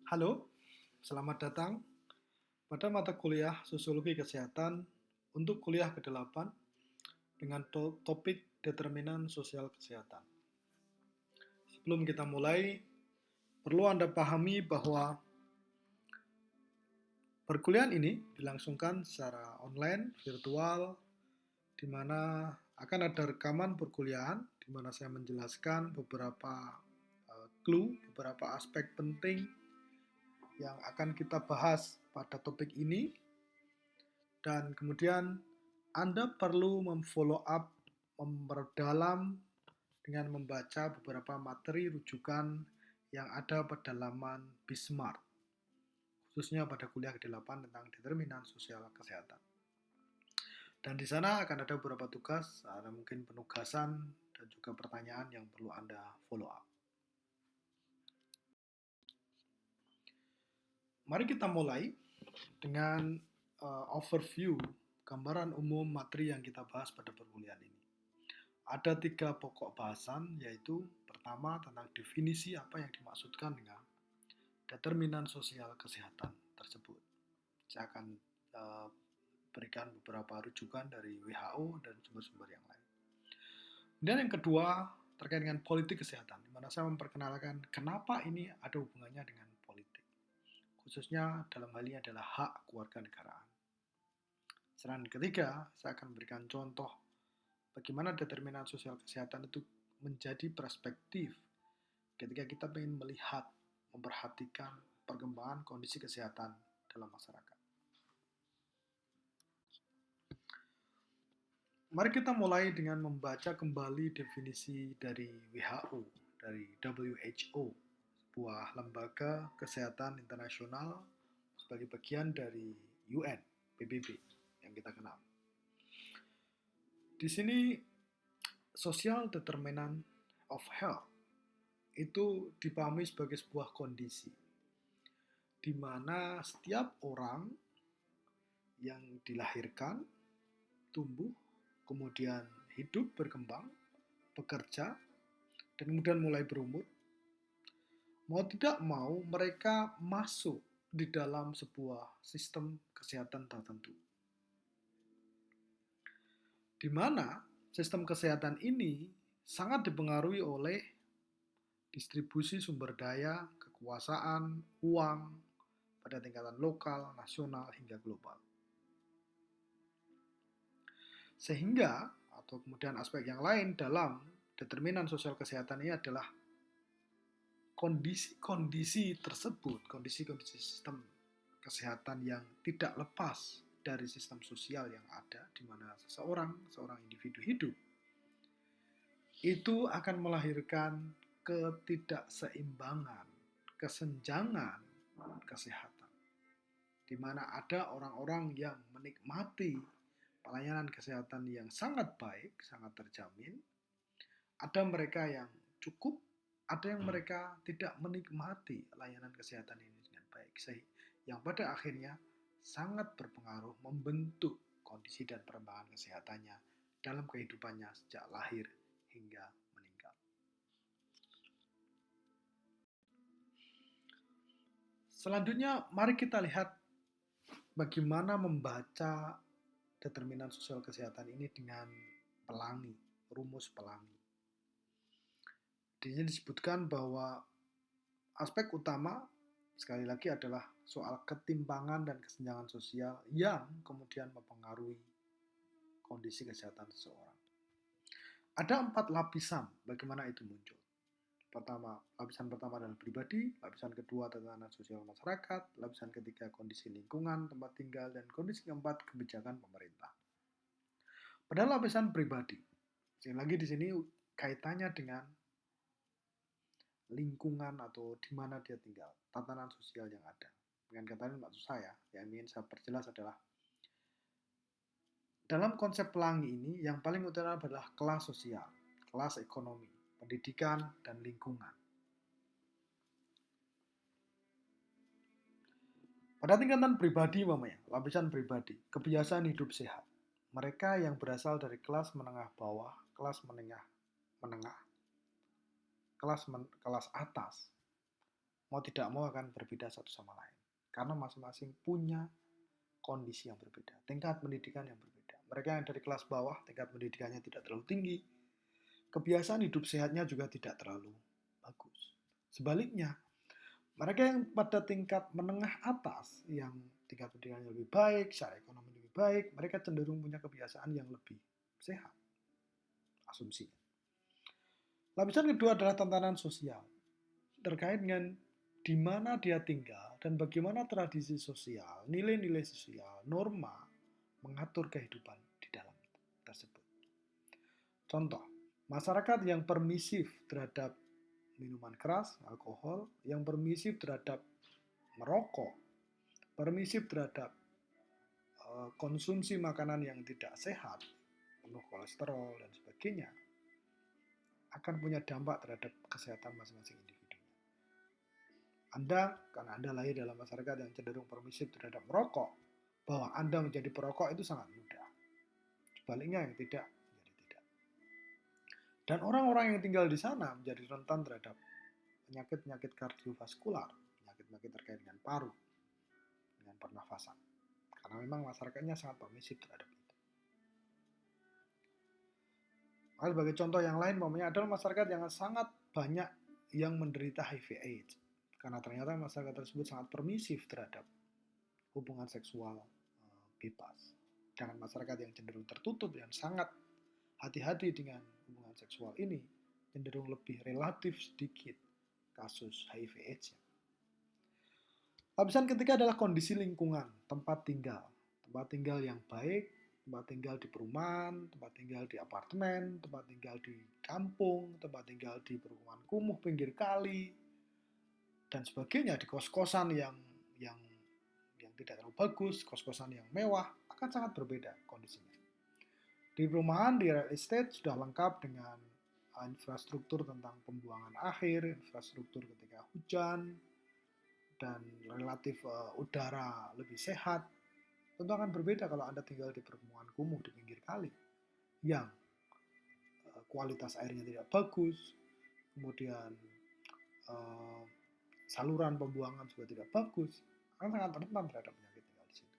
Halo, selamat datang pada mata kuliah Sosiologi Kesehatan untuk kuliah ke-8 dengan topik determinan sosial kesehatan. Sebelum kita mulai, perlu Anda pahami bahwa perkuliahan ini dilangsungkan secara online, virtual, di mana akan ada rekaman perkuliahan, di mana saya menjelaskan beberapa clue, beberapa aspek penting yang akan kita bahas pada topik ini. Dan kemudian Anda perlu memfollow up, memperdalam dengan membaca beberapa materi rujukan yang ada pada laman Bismart, khususnya pada kuliah ke-8 tentang determinan sosial kesehatan. Dan di sana akan ada beberapa tugas, ada mungkin penugasan dan juga pertanyaan yang perlu Anda follow up. Mari kita mulai dengan overview, gambaran umum materi yang kita bahas pada perkuliahan ini. Ada 3 pokok bahasan, yaitu pertama tentang definisi apa yang dimaksudkan dengan determinan sosial kesehatan tersebut. Saya akan berikan beberapa rujukan dari WHO dan sumber-sumber yang lain. Dan yang kedua terkait dengan politik kesehatan, di mana saya memperkenalkan kenapa ini ada hubungannya dengan politik. Khususnya dalam hal ini adalah hak kewarganegaraan. Selanjutnya ketiga, saya akan memberikan contoh bagaimana determinan sosial kesehatan itu menjadi perspektif ketika kita ingin melihat, memperhatikan perkembangan kondisi kesehatan dalam masyarakat. Mari kita mulai dengan membaca kembali definisi dari WHO, dari WHO, sebuah lembaga kesehatan internasional sebagai bagian dari UN, PBB yang kita kenal. Di sini social determinant of health itu dipahami sebagai sebuah kondisi di mana setiap orang yang dilahirkan, tumbuh, kemudian hidup, berkembang, bekerja, dan kemudian mulai berumur, mau tidak mau mereka masuk di dalam sebuah sistem kesehatan tertentu. Di mana sistem kesehatan ini sangat dipengaruhi oleh distribusi sumber daya, kekuasaan, uang pada tingkatan lokal, nasional, hingga global. Sehingga, atau kemudian aspek yang lain dalam determinan sosial kesehatan ini adalah kondisi-kondisi tersebut, kondisi-kondisi sistem kesehatan yang tidak lepas dari sistem sosial yang ada, di mana seorang individu hidup, itu akan melahirkan ketidakseimbangan, kesenjangan kesehatan, di mana ada orang-orang yang menikmati pelayanan kesehatan yang sangat baik, sangat terjamin, ada mereka yang cukup, ada yang mereka tidak menikmati layanan kesehatan ini dengan baik, yang pada akhirnya sangat berpengaruh membentuk kondisi dan perkembangan kesehatannya dalam kehidupannya sejak lahir hingga meninggal. Selanjutnya, mari kita lihat bagaimana membaca determinan sosial kesehatan ini dengan pelangi, rumus pelangi. Di sini disebutkan bahwa aspek utama sekali lagi adalah soal ketimpangan dan kesenjangan sosial yang kemudian mempengaruhi kondisi kesehatan seseorang. Ada 4 lapisan bagaimana itu muncul. Lapisan pertama adalah pribadi, lapisan kedua tatanan sosial masyarakat, lapisan ketiga kondisi lingkungan tempat tinggal, dan kondisi keempat kebijakan pemerintah. Pada lapisan pribadi, sekali lagi di sini kaitannya dengan lingkungan atau di mana dia tinggal, tatanan sosial yang ada. Dengan kata lain maksud saya, yang ingin saya perjelas adalah dalam konsep pelangi ini yang paling utama adalah kelas sosial, kelas ekonomi, pendidikan, dan lingkungan. Pada tingkatan pribadi, lapisan pribadi, kebiasaan hidup sehat. Mereka yang berasal dari kelas menengah bawah, kelas menengah, kelas atas, mau tidak mau akan berbeda satu sama lain. Karena masing-masing punya kondisi yang berbeda, tingkat pendidikan yang berbeda. Mereka yang dari kelas bawah, tingkat pendidikannya tidak terlalu tinggi, kebiasaan hidup sehatnya juga tidak terlalu bagus. Sebaliknya, mereka yang pada tingkat menengah atas, yang tingkat pendidikannya lebih baik, secara ekonomi lebih baik, mereka cenderung punya kebiasaan yang lebih sehat, asumsinya. Lapisan kedua adalah tatanan sosial, terkait dengan di mana dia tinggal dan bagaimana tradisi sosial, nilai-nilai sosial, norma mengatur kehidupan di dalam tersebut. Contoh, masyarakat yang permisif terhadap minuman keras, alkohol, yang permisif terhadap merokok, permisif terhadap konsumsi makanan yang tidak sehat, penuh kolesterol dan sebagainya, akan punya dampak terhadap kesehatan masing-masing individu. Karena Anda lahir dalam masyarakat yang cenderung permisif terhadap merokok, bahwa Anda menjadi perokok itu sangat mudah. Sebaliknya yang tidak, menjadi tidak. Dan orang-orang yang tinggal di sana menjadi rentan terhadap penyakit-penyakit kardiovaskular, penyakit-penyakit terkait dengan paru, dengan pernafasan. Karena memang masyarakatnya sangat permisif terhadap itu. Maka sebagai contoh yang lain, adalah masyarakat yang sangat banyak yang menderita HIV/AIDS. Karena ternyata masyarakat tersebut sangat permisif terhadap hubungan seksual bebas. Dengan masyarakat yang cenderung tertutup dan sangat hati-hati dengan hubungan seksual ini, cenderung lebih relatif sedikit kasus HIV/AIDS-nya. Lapisan ketiga adalah kondisi lingkungan, tempat tinggal. Tempat tinggal yang baik, tempat tinggal di perumahan, tempat tinggal di apartemen, tempat tinggal di kampung, tempat tinggal di perumahan kumuh pinggir kali, dan sebagainya, di kos-kosan yang tidak terlalu bagus, kos-kosan yang mewah, akan sangat berbeda kondisinya. Di perumahan, di real estate sudah lengkap dengan infrastruktur tentang pembuangan akhir, infrastruktur ketika hujan, dan relatif udara lebih sehat. Tentu akan berbeda kalau Anda tinggal di perumahan kumuh di pinggir kali, yang kualitas airnya tidak bagus, kemudian saluran pembuangan juga tidak bagus, akan sangat rentan terhadap penyakit tinggal di situ.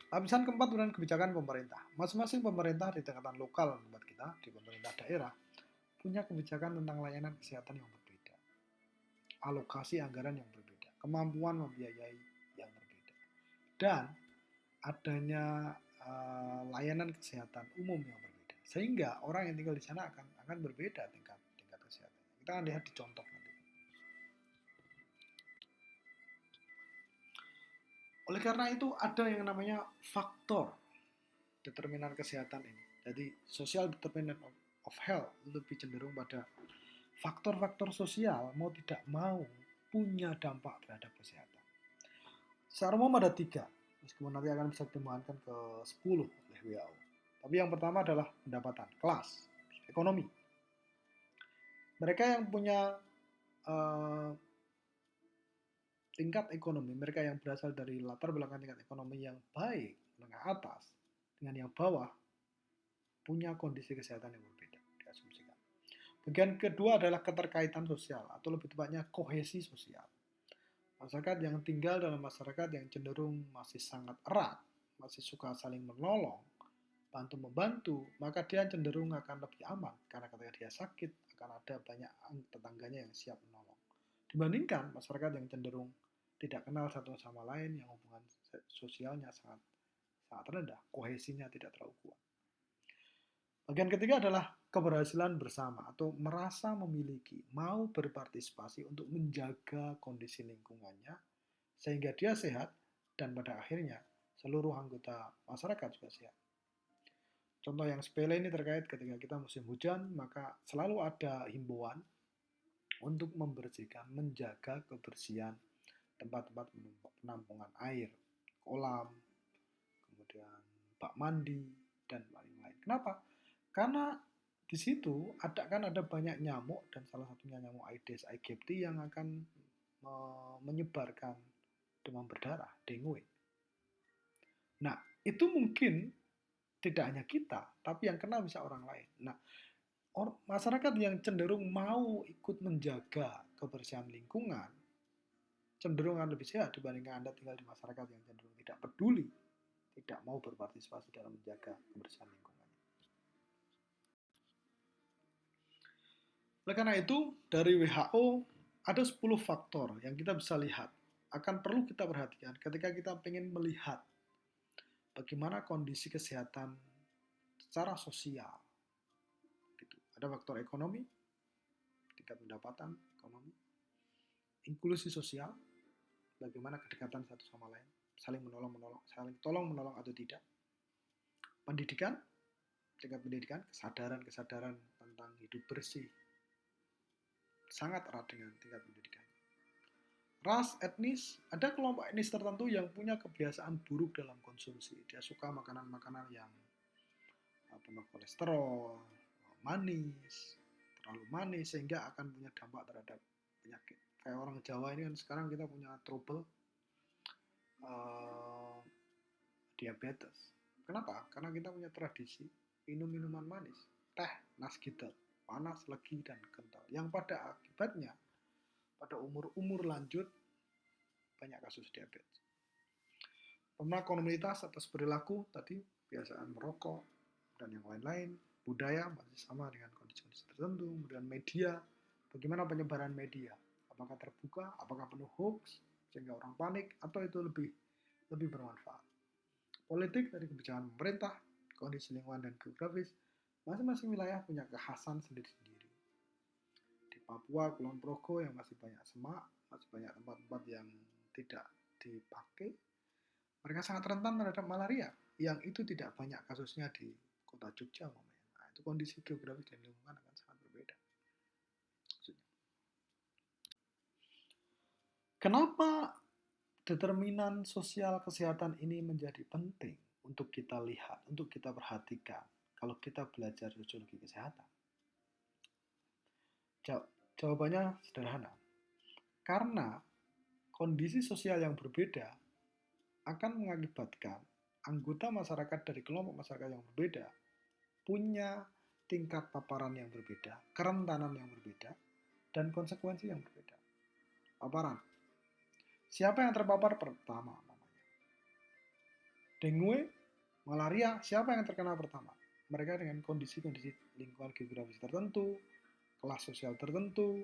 Lapisan keempat adalah kebijakan pemerintah. Masing-masing pemerintah di tingkatan lokal tempat kita, di pemerintah daerah, punya kebijakan tentang layanan kesehatan yang berbeda, alokasi anggaran yang berbeda, kemampuan membiayai yang berbeda, dan adanya layanan kesehatan umum yang berbeda, sehingga orang yang tinggal di sana akan berbeda tingkat kesehatan. Kita akan lihat di contoh nanti. Oleh karena itu ada yang namanya faktor determinan kesehatan ini. Jadi social determinant of health lebih cenderung pada faktor-faktor sosial mau tidak mau punya dampak terhadap kesehatan. Secara umum ada 3, meskipun nanti akan bisa dikembangkan ke 10 oleh WHO. Tapi yang pertama adalah pendapatan, kelas, ekonomi. Mereka yang punya tingkat ekonomi, mereka yang berasal dari latar belakang tingkat ekonomi yang baik, menengah atas, dengan yang bawah, punya kondisi kesehatan yang berbeda, diasumsikan. Bagian kedua adalah keterkaitan sosial, atau lebih tepatnya kohesi sosial. Masyarakat yang tinggal dalam masyarakat yang cenderung masih sangat erat, masih suka saling menolong, bantu-membantu, maka dia cenderung akan lebih aman, karena ketika dia sakit, akan ada banyak tetangganya yang siap menolong. Dibandingkan masyarakat yang cenderung tidak kenal satu sama lain, yang hubungan sosialnya sangat rendah, kohesinya tidak terlalu kuat. Bagian ketiga adalah keberhasilan bersama atau merasa memiliki, mau berpartisipasi untuk menjaga kondisi lingkungannya sehingga dia sehat dan pada akhirnya seluruh anggota masyarakat juga sehat. Contoh yang sepele ini terkait ketika kita musim hujan, maka selalu ada himbauan untuk membersihkan, menjaga kebersihan tempat-tempat penampungan air, kolam, kemudian bak mandi, dan lain-lain. Kenapa? Karena di situ ada banyak nyamuk, dan salah satunya nyamuk Aedes aegypti yang akan menyebarkan demam berdarah, dengue. Nah, itu mungkin tidak hanya kita, tapi yang kena bisa orang lain. Nah, masyarakat yang cenderung mau ikut menjaga kebersihan lingkungan cenderung akan lebih sehat dibandingkan Anda tinggal di masyarakat yang cenderung tidak peduli, tidak mau berpartisipasi dalam menjaga kebersihan lingkungan. Oleh karena itu, dari WHO ada 10 faktor yang kita bisa lihat, akan perlu kita perhatikan ketika kita ingin melihat bagaimana kondisi kesehatan secara sosial. Ada faktor ekonomi, tingkat pendapatan ekonomi, inklusi sosial, bagaimana kedekatan satu sama lain, saling tolong-menolong atau tidak. Pendidikan, tingkat pendidikan, kesadaran tentang hidup bersih, sangat erat dengan tingkat pendidikan. Ras, etnis, ada kelompok etnis tertentu yang punya kebiasaan buruk dalam konsumsi. Dia suka makanan-makanan yang penuh kolesterol, manis, terlalu manis, sehingga akan punya dampak terhadap penyakit. Kayak orang Jawa ini kan sekarang kita punya trouble diabetes. Kenapa? Karena kita punya tradisi minum minuman manis, teh, nasgidel, panas, legi, dan kental. Yang pada akibatnya pada umur lanjut banyak kasus diabetes. Pemenuhan komunitas atas perilaku tadi, kebiasaan merokok dan yang lain-lain, budaya masih sama dengan kondisi-kondisi tertentu, kemudian media, bagaimana penyebaran media, apakah terbuka, apakah penuh hoax sehingga orang panik, atau itu lebih bermanfaat. Politik dari kebijakan pemerintah, kondisi lingkungan dan geografis, masing-masing wilayah punya kekhasan sendiri-sendiri. Di Papua, Kulon Progo yang masih banyak semak, masih banyak tempat-tempat yang tidak dipakai, mereka sangat rentan terhadap malaria, yang itu tidak banyak kasusnya di kota Jogja. Nah, itu kondisi geografis dan lingkungan akan sangat berbeda. Kenapa determinan sosial kesehatan ini menjadi penting untuk kita lihat, untuk kita perhatikan kalau kita belajar sosiologi kesehatan? Jawabannya sederhana. Karena kondisi sosial yang berbeda akan mengakibatkan anggota masyarakat dari kelompok masyarakat yang berbeda punya tingkat paparan yang berbeda, kerentanan yang berbeda, dan konsekuensi yang berbeda. Paparan. Siapa yang terpapar pertama? Dengue, malaria, siapa yang terkena pertama? Mereka dengan kondisi-kondisi lingkungan geografis tertentu, kelas sosial tertentu,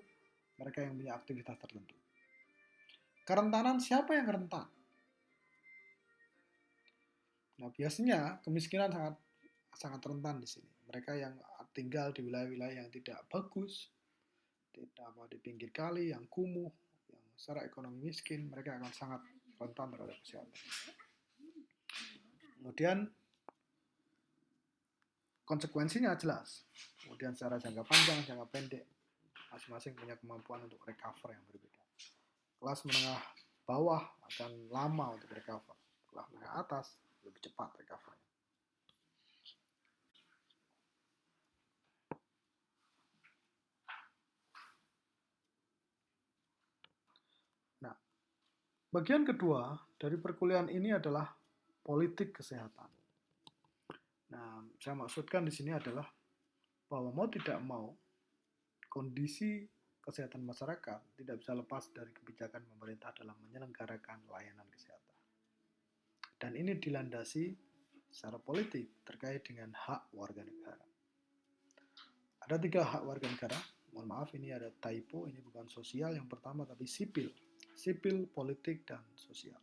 mereka yang punya aktivitas tertentu. Kerentanan, siapa yang rentan? Nah, biasanya kemiskinan sangat rentan di sini. Mereka yang tinggal di wilayah-wilayah yang tidak bagus, di pinggir kali, yang kumuh, yang secara ekonomi miskin, mereka akan sangat rentan terhadap kesehatan. Kemudian konsekuensinya jelas. Kemudian secara jangka panjang, jangka pendek, masing-masing punya kemampuan untuk recover yang berbeda. Kelas menengah bawah akan lama untuk recover. Kelas menengah atas lebih cepat recover. Nah, bagian kedua dari perkuliahan ini adalah politik kesehatan. Nah, saya maksudkan di sini adalah bahwa mau tidak mau kondisi kesehatan masyarakat tidak bisa lepas dari kebijakan pemerintah dalam menyelenggarakan layanan kesehatan. Dan ini dilandasi secara politik terkait dengan hak warga negara. Ada 3 hak warga negara. Mohon maaf, ini ada typo, ini bukan sosial yang pertama, tapi sipil. Sipil, politik, dan sosial.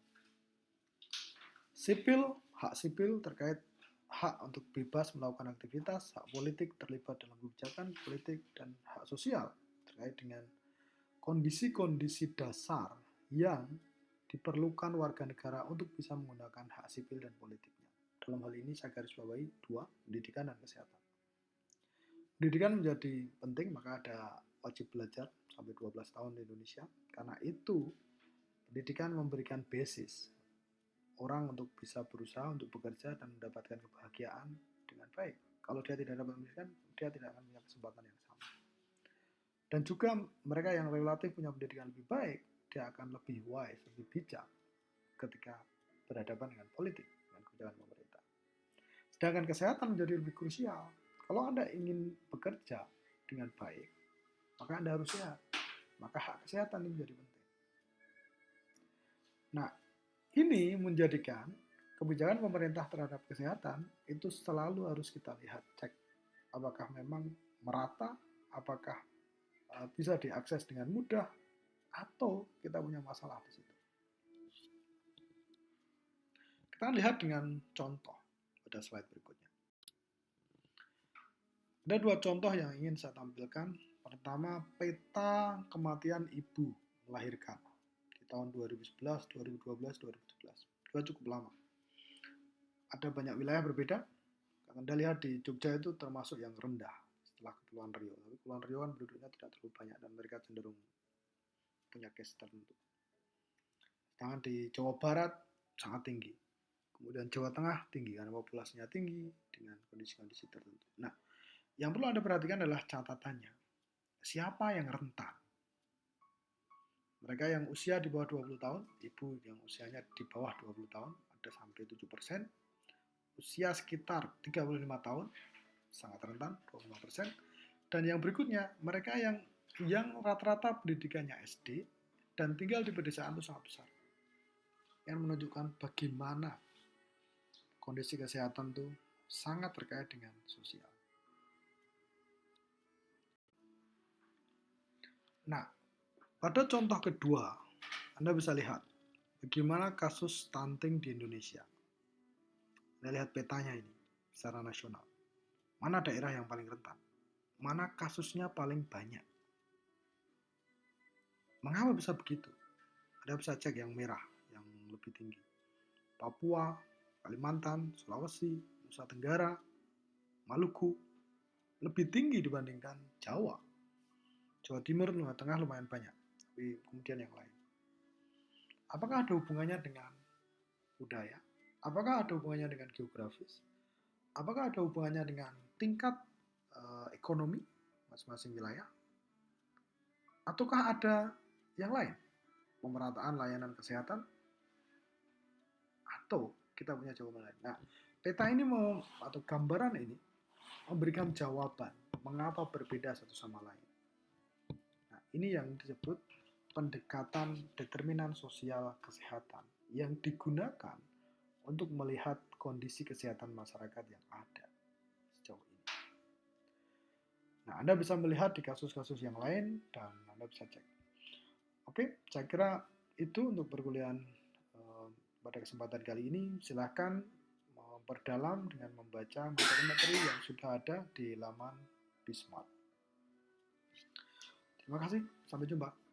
Sipil, hak sipil terkait hak untuk bebas melakukan aktivitas, hak politik terlibat dalam kebijakan politik, dan hak sosial terkait dengan kondisi-kondisi dasar yang diperlukan warga negara untuk bisa menggunakan hak sipil dan politiknya. Dalam hal ini saya garis bawahi 2, pendidikan dan kesehatan. Pendidikan menjadi penting, maka ada wajib belajar sampai 12 tahun di Indonesia, karena itu pendidikan memberikan basis orang untuk bisa berusaha untuk bekerja dan mendapatkan kebahagiaan dengan baik. Kalau dia tidak dapat pendidikan, dia tidak akan punya kesempatan yang sama. Dan juga mereka yang relatif punya pendidikan lebih baik, dia akan lebih wise, lebih bijak ketika berhadapan dengan politik, dengan kebijakan pemerintah. Sedangkan kesehatan menjadi lebih krusial. Kalau Anda ingin bekerja dengan baik, maka Anda harus sehat. maka hak kesehatan ini menjadi penting. Nah, ini menjadikan kebijakan pemerintah terhadap kesehatan itu selalu harus kita lihat, cek apakah memang merata, apakah bisa diakses dengan mudah, atau kita punya masalah di situ. Kita lihat dengan contoh pada slide berikutnya. Ada dua contoh yang ingin saya tampilkan. Pertama, peta kematian ibu melahirkan di tahun 2011, 2012, 2017. Dua cukup lama. Ada banyak wilayah berbeda. Anda lihat di Jogja itu termasuk yang rendah setelah Kepulauan Riau. Tapi Kepulauan Riau kan penduduknya tidak terlalu banyak dan mereka cenderung punya case tertentu. Sedangkan di Jawa Barat sangat tinggi. Kemudian Jawa Tengah tinggi karena populasinya tinggi dengan kondisi-kondisi tertentu. Nah, yang perlu Anda perhatikan adalah catatannya. Siapa yang rentan? Mereka yang usia di bawah 20 tahun, ibu yang usianya di bawah 20 tahun, ada sampai 7%. Usia sekitar 35 tahun, sangat rentan, 25%. Dan yang berikutnya, mereka yang rata-rata pendidikannya SD dan tinggal di pedesaan itu sangat besar. Yang menunjukkan bagaimana kondisi kesehatan itu sangat terkait dengan sosial. Nah, pada contoh kedua, Anda bisa lihat bagaimana kasus stunting di Indonesia. Anda lihat petanya ini secara nasional. Mana daerah yang paling rentan? Mana kasusnya paling banyak? Mengapa bisa begitu? Anda bisa cek yang merah, yang lebih tinggi. Papua, Kalimantan, Sulawesi, Nusa Tenggara, Maluku, lebih tinggi dibandingkan Jawa. Jawa Timur, Jawa Tengah lumayan banyak, tapi kemudian yang lain. Apakah ada hubungannya dengan budaya? Apakah ada hubungannya dengan geografis? Apakah ada hubungannya dengan tingkat ekonomi masing-masing wilayah? Ataukah ada yang lain? Pemerataan layanan kesehatan? Atau kita punya jawaban lain? Nah, peta ini atau gambaran ini memberikan jawaban mengapa berbeda satu sama lain. Nah, ini yang disebut pendekatan determinan sosial kesehatan yang digunakan untuk melihat kondisi kesehatan masyarakat yang ada sejauh ini. Nah, Anda bisa melihat di kasus-kasus yang lain dan Anda bisa cek. Oke, saya kira itu untuk perkuliahan pada kesempatan kali ini. Silakan memperdalam dengan membaca materi-materi yang sudah ada di laman Bismart. Terima kasih, sampai jumpa.